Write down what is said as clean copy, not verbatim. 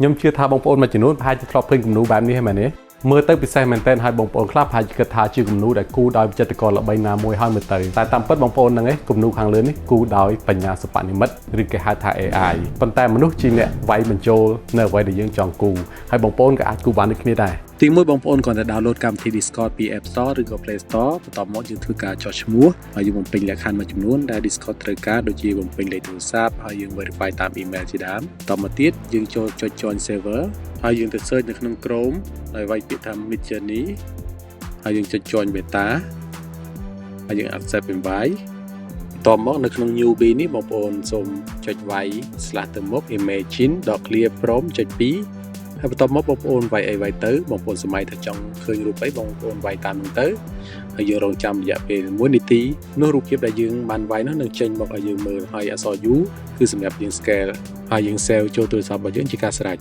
ខ្ញុំជឿថាបងប្អូនមួយចំនួនប្រហែលជាធ្លាប់ឃើញគំនូរបែបនេះហើយមែនទេមើលទៅពិសេសមែនទែនហើយបងប្អូនខ្លះប្រហែលជាគិតថាជាគំនូរដែលគូដោយវិចិត្រករល្បីណាមួយហើយមើលទៅតែតាមពិតបងប្អូនហ្នឹងឯងគំនូរខាងលើនេះគូដោយបញ្ញាសិប្បនិម្មិតឬគេហៅថា AI ប៉ុន្តែមនុស្សជាអ្នកវាយបញ្ចូលនៅអ្វីដែលយើងចង់គូហើយបងប្អូនក៏អាចគូបានដូចគ្នាដែរទីមួយបងប្អូនគ្រាន់តែ download កម្មវិធី Discord ពី App Store ឬក៏ Play Store បន្ទាប់មកយើងធ្វើការចុះឈ្មោះហើយយើងបំពេញលក្ខខណ្ឌមួយចំនួនដែល Discord ត្រូវការដូចជាបំពេញលេខទូរស័ព្ទហើយយើង verify តាម email ជាដើមបន្តមកទៀតយើងចូលចុច join server ហើយយើងទៅ search នៅក្នុង Chrome ហើយវាយពាក្យថា Midjourney ហើយយើងចុច join beta ហើយយើង accept invite បន្ទាប់មកនៅក្នុង newbie នេះបងប្អូនសូមចុចវាយ slash ទៅមុខ imagine.clear prompt ចុច2ហើយបន្ទាប់មកបងប្អូនវាយអីវាយទៅបងប្អូនសម័យថាចង់ឃើញរូបអីបងប្អូនវាយតាមនោះទៅហើយយើងរងចាំរយៈពេល1នាទីនោះរូបភាពដែលយើងបានវាយនោះនឹងចេញមកឲ្យយើងមើលហើយអក្សរ U គឺសម្រាប់យើង scale ហើយយើង save ចូលទូរស័ព្ទរបស់យើងជាការស្រេច